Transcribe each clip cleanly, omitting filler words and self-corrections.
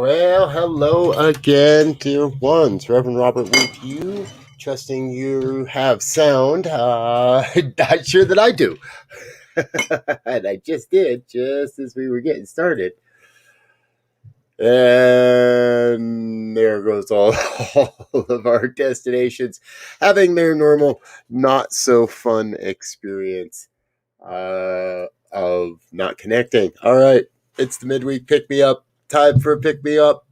Well, hello again, dear ones. Reverend Robert with you, trusting you have sound. Not sure that I do. And I just did, just as we were getting started. And there goes all of our destinations having their normal, not so fun experience of not connecting. All right, it's the midweek pick me up. Time for a pick me up.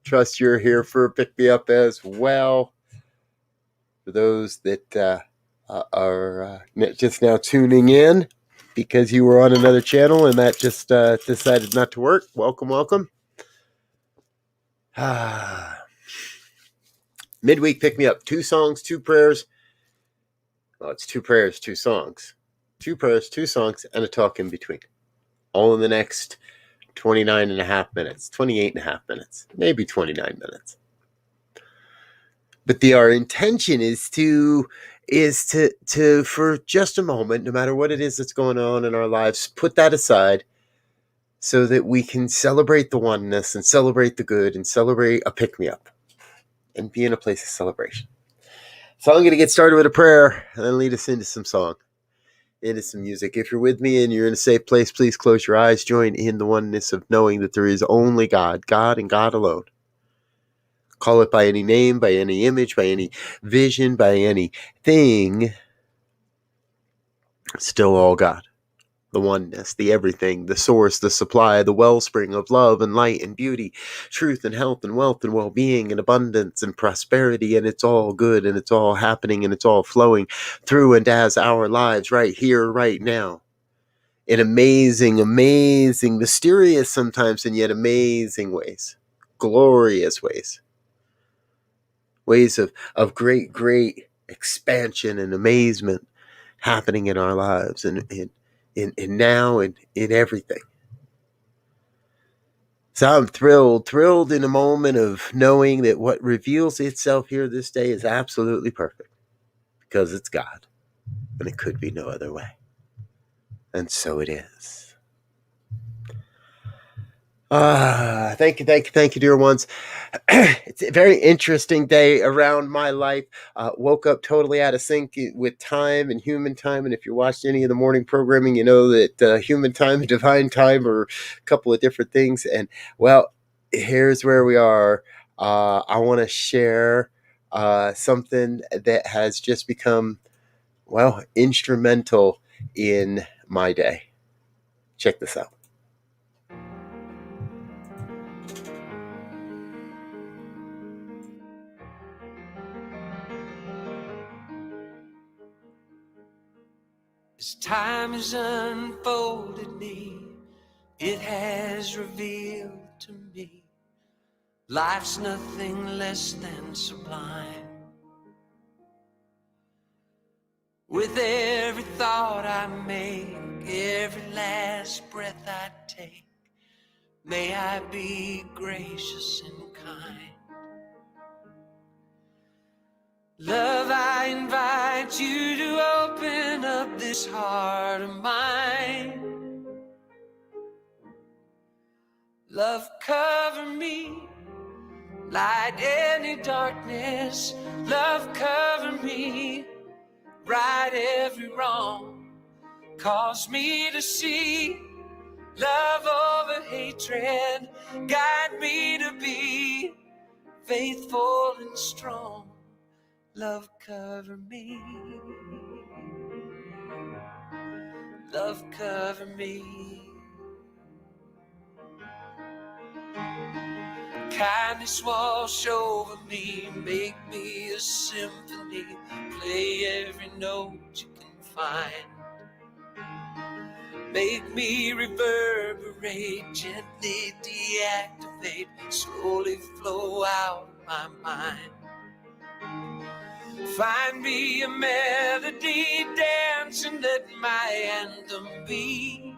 Trust you're here for a pick me up as well. For those that are just now tuning in because you were on another channel and that just decided not to work, welcome. Midweek pick me up. 2 songs, 2 prayers. Well, it's 2 prayers, 2 songs. 2 prayers, 2 songs, and a talk in between. All in the next 29 and a half minutes, 28 and a half minutes, maybe 29 minutes. But our intention is to for just a moment, no matter what it is that's going on in our lives, put that aside so that we can celebrate the oneness and celebrate the good and celebrate a pick-me-up and be in a place of celebration. So I'm going to get started with a prayer and then lead us into some song, into some music. If you're with me and you're in a safe place, please close your eyes. Join in the oneness of knowing that there is only God and God alone. Call it by any name, by any image, by any vision, by anything. Still all God. The oneness, the everything, the source, the supply, the wellspring of love and light and beauty, truth and health and wealth and well-being and abundance and prosperity, and it's all good and it's all happening and it's all flowing through and as our lives right here, right now. In amazing, mysterious sometimes and yet amazing ways. Glorious ways. Ways of great expansion and amazement happening in our lives and in now and in everything. So I'm thrilled in a moment of knowing that what reveals itself here this day is absolutely perfect because it's God and it could be no other way. And so it is. Thank you, dear ones. It's a very interesting day around my life. Woke up totally out of sync with time and human time. And if you watched any of the morning programming, you know that human time and divine time are a couple of different things. And well, here's where we are. I want to share something that has just become, well, instrumental in my day. Check this out. As time has unfolded me, it has revealed to me life's nothing less than sublime. With every thought I make, every last breath I take, may I be gracious and kind. Love, I invite you to open up this heart of mine. Love, cover me, light any darkness. Love, cover me, right every wrong. Cause me to see love over hatred. Guide me to be faithful and strong. Love, cover me. Love, cover me. Kindness wash over me, make me a symphony, play every note you can find. Make me reverberate, gently deactivate, slowly flow out of my mind. Find me a melody, dance and let my anthem be.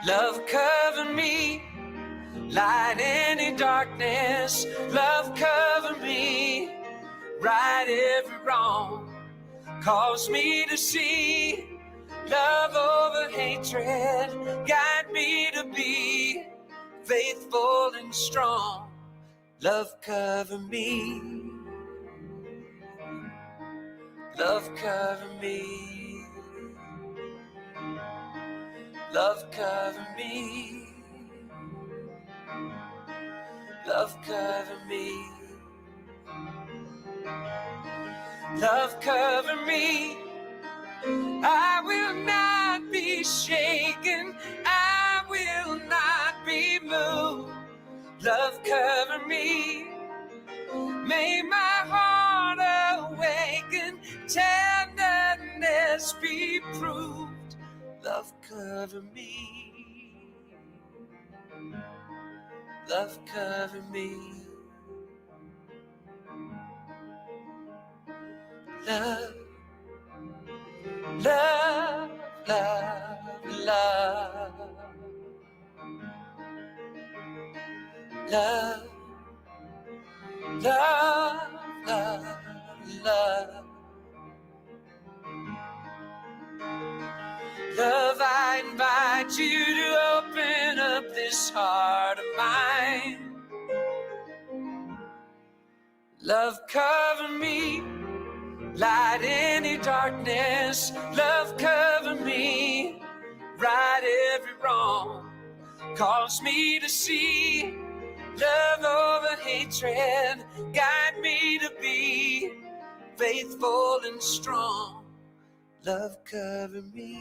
Love, cover me, light any darkness. Love, cover me, right every wrong. Cause me to see love over hatred, guide me to be faithful and strong. Love cover me, love cover me, love cover me, love cover me, love cover me. I will not be shaken, I will not be moved. Love cover me, may my heart awaken, tenderness be proved. Love cover me, love cover me, love, love, love, love, love, love, love, love. Love, I invite you to open up this heart of mine. Love, cover me, light any darkness. Love, cover me, right every wrong. Cause me to see love over hatred. Guide me to be faithful and strong. Love, cover me.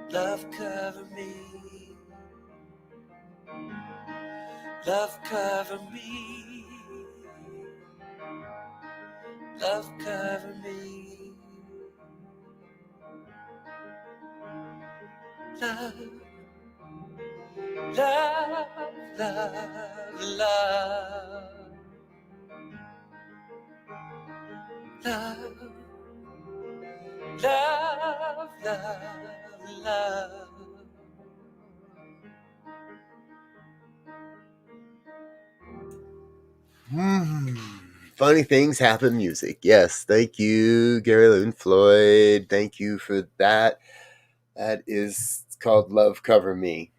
Love, cover me. Love, cover me. Love, cover me. Love, love, love, love. Love, love, love, love. Funny things happen music. Yes, thank you, Gary Lynn Floyd. Thank you for that. That is called Love Cover Me.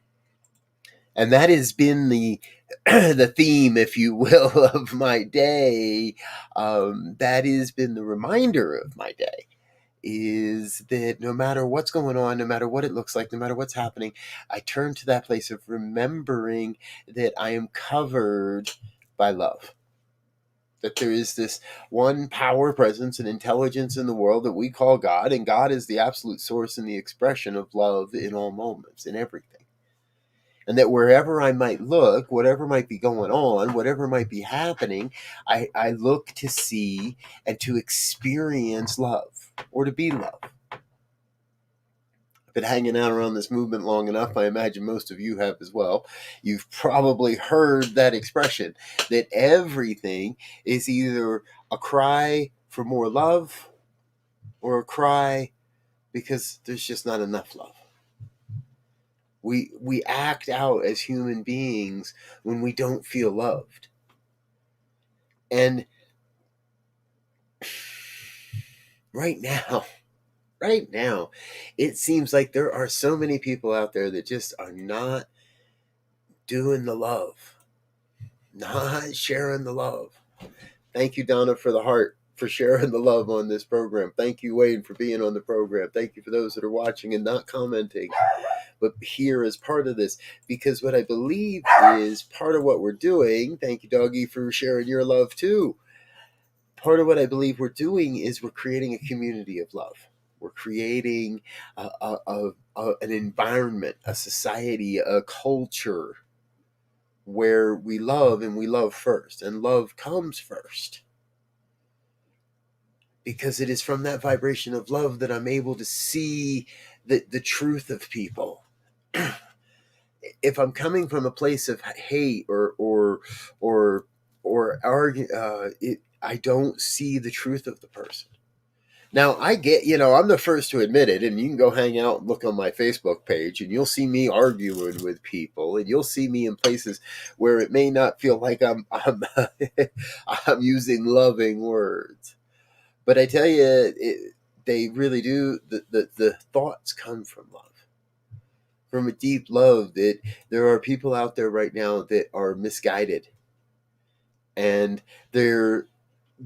And that has been the the theme, if you will, of my day. That has been the reminder of my day. Is that no matter what's going on, no matter what it looks like, no matter what's happening, I turn to that place of remembering that I am covered by love. That there is this one power, presence, and intelligence in the world that we call God, and God is the absolute source and the expression of love in all moments, in everything. And that wherever I might look, whatever might be going on, whatever might be happening, I look to see and to experience love or to be love. I've been hanging out around this movement long enough. I imagine most of you have as well. You've probably heard that expression that everything is either a cry for more love or a cry because there's just not enough love. We act out as human beings when we don't feel loved. And right now, it seems like there are so many people out there that just are not doing the love, not sharing the love. Thank you, Donna, for the heart, for sharing the love on this program. Thank you, Wade, for being on the program. Thank you for those that are watching and not commenting, but here as part of this, because what I believe is part of what we're doing. Thank you, Doggy, for sharing your love too. Part of what I believe we're doing is we're creating a community of love. We're creating an environment, a society, a culture where we love and we love first, and love comes first. Because it is from that vibration of love that I'm able to see the truth of people. If I'm coming from a place of hate or argue, I don't see the truth of the person. Now, I get, I'm the first to admit it, and you can go hang out and look on my Facebook page, and you'll see me arguing with people, and you'll see me in places where it may not feel like I'm I'm using loving words. But I tell you, they really do. The thoughts come from love, from a deep love. That there are people out there right now that are misguided, and they're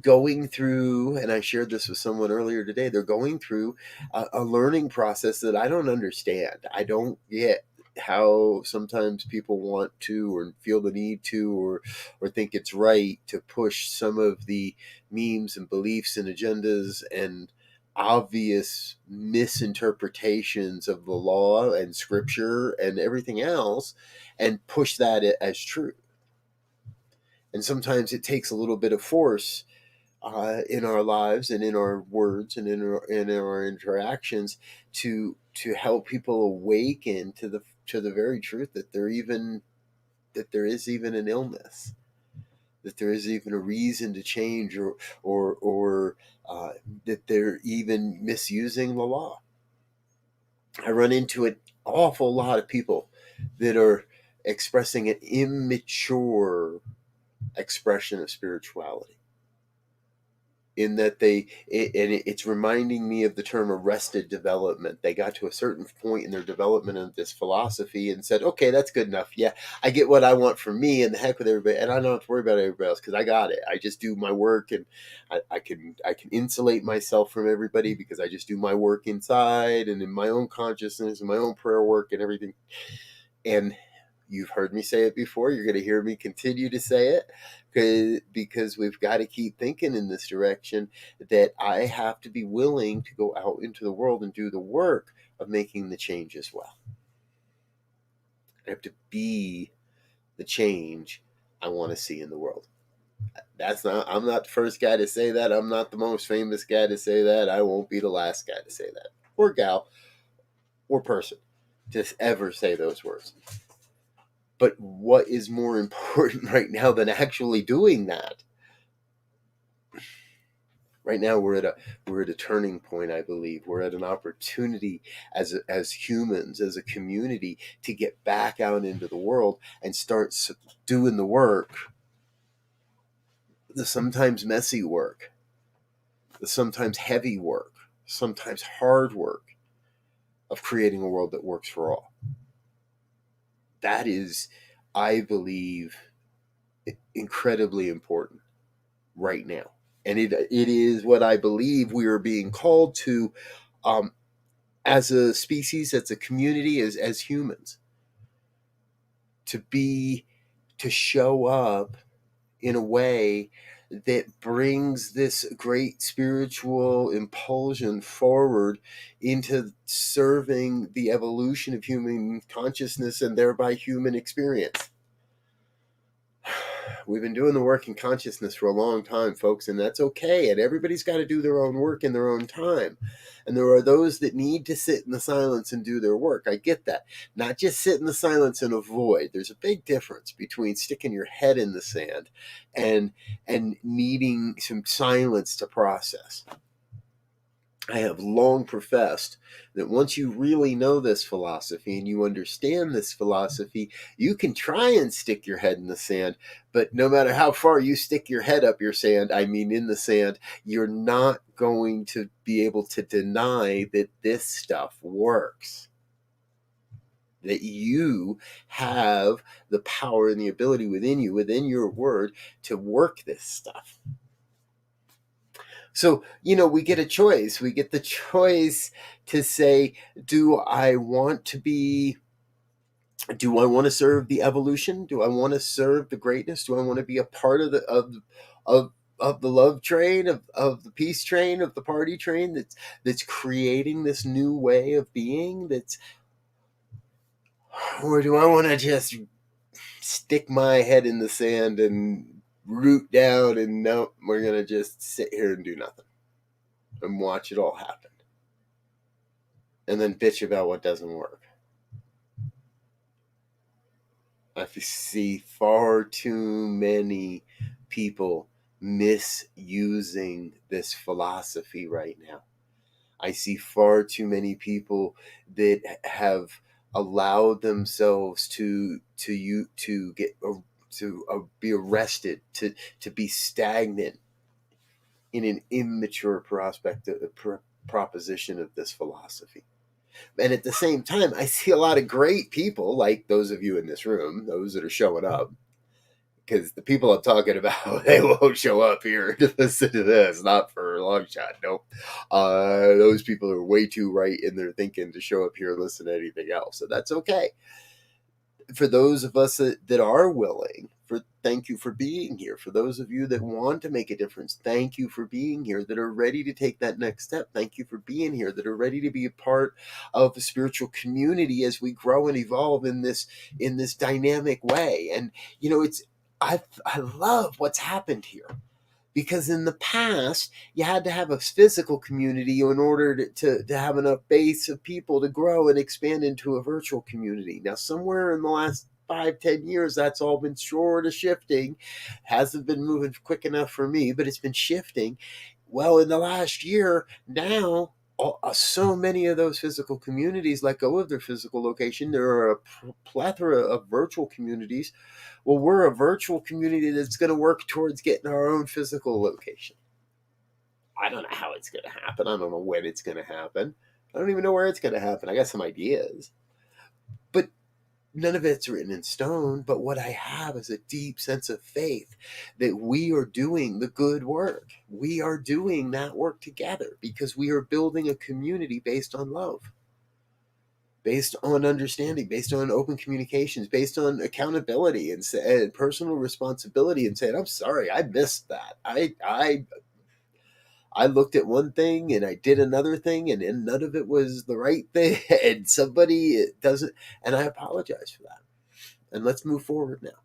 going through, and I shared this with someone earlier today, they're going through a learning process that I don't understand. I don't get how sometimes people want to, or feel the need to, or think it's right to push some of the memes and beliefs and agendas and obvious misinterpretations of the law and scripture and everything else, and push that as true. And sometimes it takes a little bit of force in our lives and in our words and in our interactions to help people awaken to the very truth that there is even an illness, that there is even a reason to change, or that they're even misusing the law. I run into an awful lot of people that are expressing an immature expression of spirituality, in that it's reminding me of the term arrested development. They got to a certain point in their development of this philosophy and said, okay, that's good enough. Yeah, I get what I want for me, and the heck with everybody, and I don't have to worry about everybody else because I got it. I just do my work, and I can insulate myself from everybody because I just do my work inside and in my own consciousness and my own prayer work and everything. And you've heard me say it before. You're going to hear me continue to say it, because we've got to keep thinking in this direction, that I have to be willing to go out into the world and do the work of making the change as well. I have to be the change I want to see in the world. I'm not the first guy to say that. I'm not the most famous guy to say that. I won't be the last guy to say that, or gal, or person to ever say those words. But what is more important right now than actually doing that? Right now, we're at a turning point. I believe we're at an opportunity as humans, as a community, to get back out into the world and start doing the work, the sometimes messy work, the sometimes heavy work, sometimes hard work of creating a world that works for all. That is, I believe, incredibly important right now. And it is what I believe we are being called to, as a species, as a community, as humans, to show up in a way that brings this great spiritual impulsion forward into serving the evolution of human consciousness and thereby human experience. We've been doing the work in consciousness for a long time, folks, and that's okay. And everybody's got to do their own work in their own time. And there are those that need to sit in the silence and do their work. I get that. Not just sit in the silence and avoid. There's a big difference between sticking your head in the sand and needing some silence to process. I have long professed that once you really know this philosophy and you understand this philosophy, you can try and stick your head in the sand, but no matter how far you stick your head up your sand, in the sand, you're not going to be able to deny that this stuff works. That you have the power and the ability within you, within your word, to work this stuff. So, we get a choice. We get the choice to say, do I want to serve the evolution? Do I want to serve the greatness? Do I want to be a part of the love train, of the peace train, of the party train that's creating this new way of being, or do I want to just stick my head in the sand and root down and no, we're going to just sit here and do nothing and watch it all happen, and then bitch about what doesn't work? I see far too many people misusing this philosophy right now. I see far too many people that have allowed themselves to be arrested, to be stagnant in an immature proposition of this philosophy. And at the same time, I see a lot of great people, like those of you in this room, those that are showing up, because the people I'm talking about, they won't show up here to listen to this, not for a long shot. Nope. Those people are way too right in their thinking to show up here and listen to anything else. So that's okay. For those of us that are willing, thank you for being here. For those of you that want to make a difference, thank you for being here, that are ready to take that next step. Thank you for being here, that are ready to be a part of a spiritual community as we grow and evolve in this dynamic way. And I love what's happened here, because in the past you had to have a physical community in order to have enough base of people to grow and expand into a virtual community. Now, somewhere in the last 5-10 years, that's all been sort of shifting. Hasn't been moving quick enough for me, but it's been shifting. Well, in the last year now, so many of those physical communities let go of their physical location. There are a plethora of virtual communities. Well, we're a virtual community that's going to work towards getting our own physical location. I don't know how it's going to happen. I don't know when it's going to happen. I don't even know where it's going to happen. I got some ideas, but none of it's written in stone. But what I have is a deep sense of faith that we are doing the good work. We are doing that work together because we are building a community based on love, based on understanding, based on open communications, based on accountability and personal responsibility, and saying, I'm sorry, I missed that. I looked at one thing and I did another thing, and none of it was the right thing. And somebody doesn't, and I apologize for that. And let's move forward now.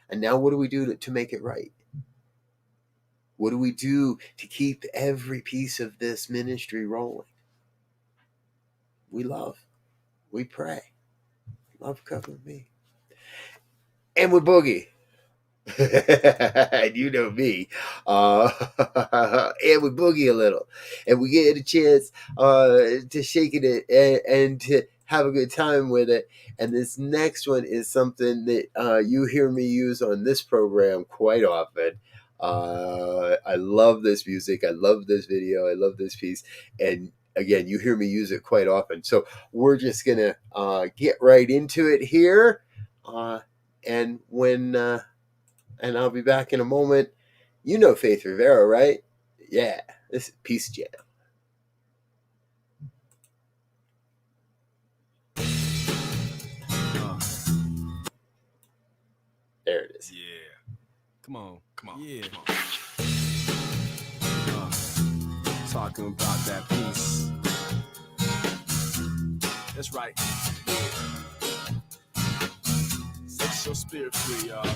And now what do we do to make it right? What do we do to keep every piece of this ministry rolling? We love. We pray. Love cover me. And we boogie. And you know me. And we boogie a little. And we get a chance to shake it and to have a good time with it. And this next one is something that you hear me use on this program quite often. I love this music. I love this video. I love this piece. And again, you hear me use it quite often. So we're just going to get right into it here. And when... and I'll be back in a moment. You know Faith Rivera, right? Yeah, this is Peace Jam. There it is. Yeah. Come on. Yeah. Talking about that peace. That's right. Set your spirit free, y'all.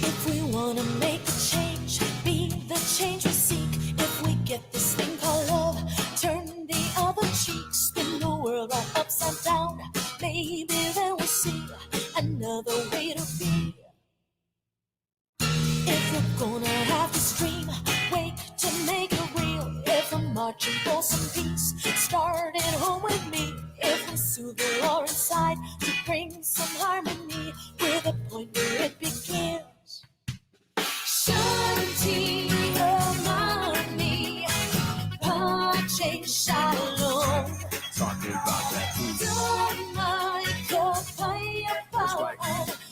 If we wanna make a change, be the change we seek. If we get this thing called love, turn the other cheek, spin the world right upside down. Maybe then we'll see another way to be. If we're gonna have this dream, wake to make it real. If we're marching for some peace, start at home with me. If we soothe the war inside to bring some harmony, with a point where it begins. Shanti Ramani, Pache Shalom. Talking about that peace. Dhamma Kapaya Pao,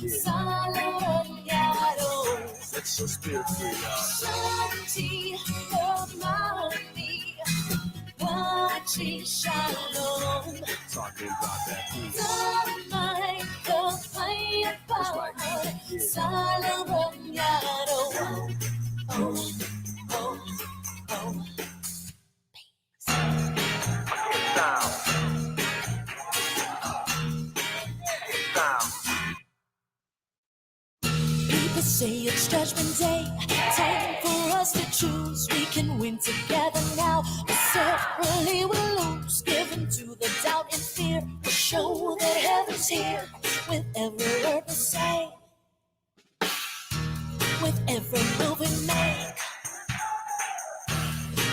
Salam Yado. Set your spirit free, y'all. Shanti Ramani, Pache Shalom. Talking about that peace. Dhamma Kapaya Pao, Salam Yado. Oh, oh, oh. People say it's Judgment Day, time for us to choose. We can win together now, but separately we'll lose. Given to the doubt and fear, we'll show that heaven's here. With every word we say, with every move we make,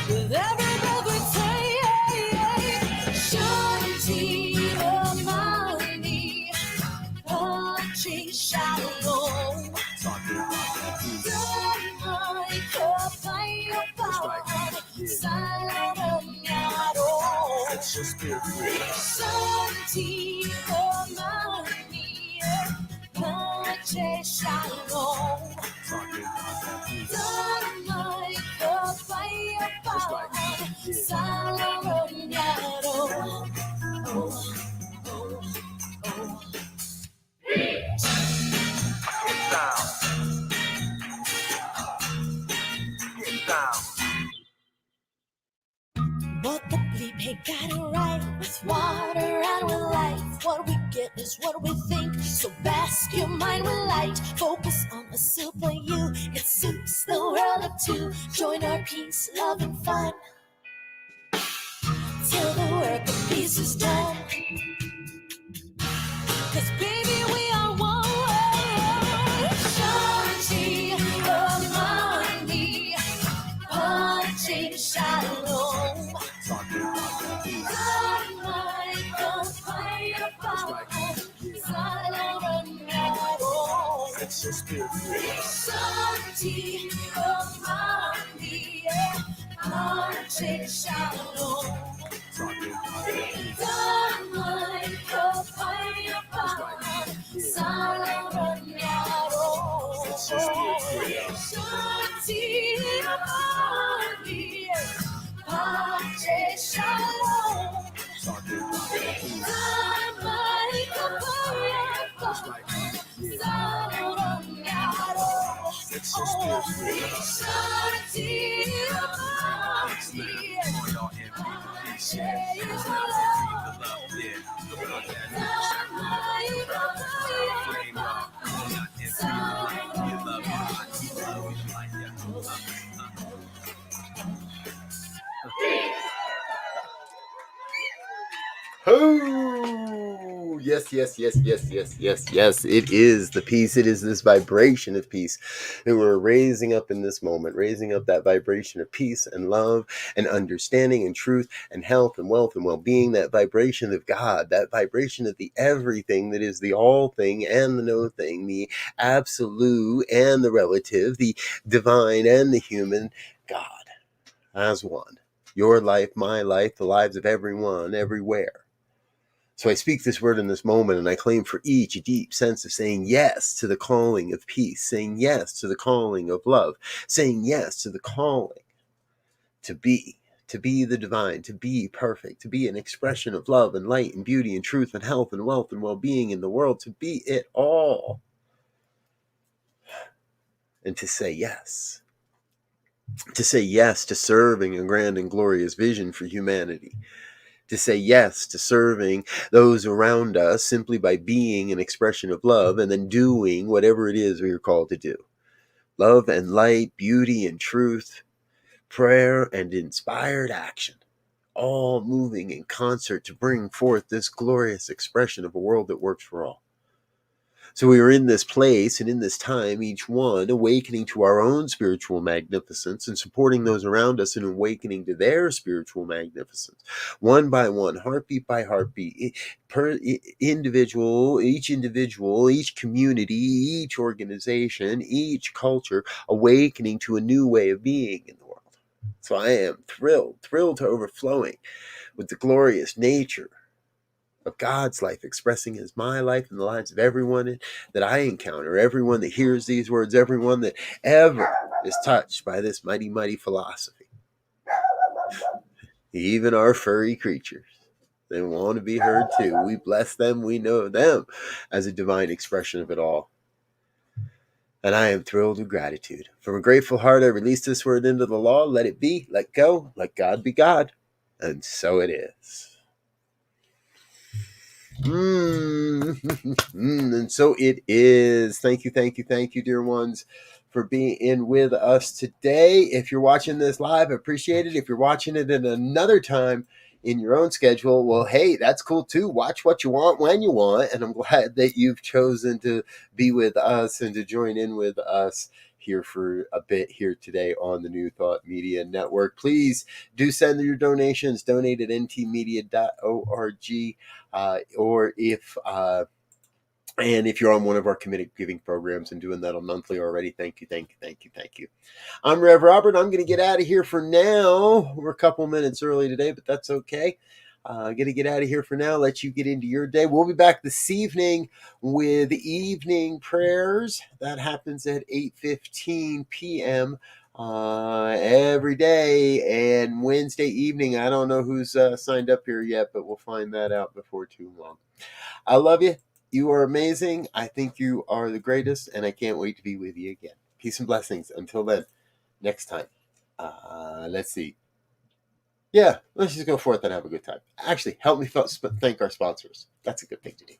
with every breath we take. Shanti Ramani, Pache Shalom. Talking about that peace. Dhamma Kapaya Set your spirit free. Shanti Omani, Pache Shalom. Talking about that peace. Dynamite, the fire, Just like yeah. Salomoniado. Oh, oh, oh. Get down. Get down. What the bleep, hey, got it right. With water and with light. What we get is what we think. So bask your mind with light. Focus on the super you. It suits the world of two. Join our peace, love, and fun. Till the work of peace is done. Cause baby, we are one. Shanti, Ramani, Pache, Shalom. Talking about that peace. Just like yeah. Set your spirit free. Shanti, Ramani, Pache, Shalom. Talking about that peace. Just like yeah. Set your spirit free. Talking about that peace. Just like yeah. Set your spirit free. Slam on y'all MVP. Yeah. The love, yeah. The love that flame y'all. Not MVP. You love you like Oh, yes, yes, yes, yes, yes, yes, yes. It is the peace. It is this vibration of peace that we're raising up in this moment, raising up that vibration of peace and love and understanding and truth and health and wealth and well-being, that vibration of God, that vibration of the everything that is the all thing and the no thing, the absolute and the relative, the divine and the human, God as one. Your life, my life, the lives of everyone, everywhere. So I speak this word in this moment, and I claim for each a deep sense of saying yes to the calling of peace, saying yes to the calling of love, saying yes to the calling to be the divine, to be perfect, to be an expression of love and light and beauty and truth and health and wealth and well-being in the world, to be it all. And to say yes. To say yes to serving a grand and glorious vision for humanity. To say yes to serving those around us simply by being an expression of love and then doing whatever it is we are called to do. Love and light, beauty and truth, prayer and inspired action, all moving in concert to bring forth this glorious expression of a world that works for all. So we are in this place and in this time, each one awakening to our own spiritual magnificence and supporting those around us in awakening to their spiritual magnificence. One by one, heartbeat by heartbeat, per individual, each community, each organization, each culture awakening to a new way of being in the world. So I am thrilled to overflowing with the glorious nature of God's life expressing as my life and the lives of everyone that I encounter, everyone that hears these words, everyone that ever is touched by this mighty, mighty philosophy. Even our furry creatures, they want to be heard too. We bless them, we know them as a divine expression of it all. And I am thrilled with gratitude. From a grateful heart, I release this word into the law. Let it be, let go, let God be God. And so it is. And so it is. Thank you, dear ones, for being in with us today. If you're watching this live, I appreciate it. If you're watching it at another time in your own schedule, well, hey, that's cool too. Watch what you want when you want. And I'm glad that you've chosen to be with us and to join in with us here for a bit here today on the New Thought Media Network. Please do send your donations. Donate at ntmedia.org. Or if you're on one of our committed giving programs and doing that on monthly already, thank you. I'm Rev Robert. I'm going to get out of here for now. We're a couple minutes early today, but that's okay. Gonna get out of here for now. Let you get into your day. We'll be back this evening with evening prayers. That happens at 8:15 p.m. Every day, and Wednesday evening. I don't know who's signed up here yet, but we'll find that out before too long. I love you. You are amazing. I think you are the greatest, and I can't wait to be with you again. Peace and blessings. Until then, next time. Let's see. Yeah, let's just go forth and have a good time. Actually, help me thank our sponsors. That's a good thing to do.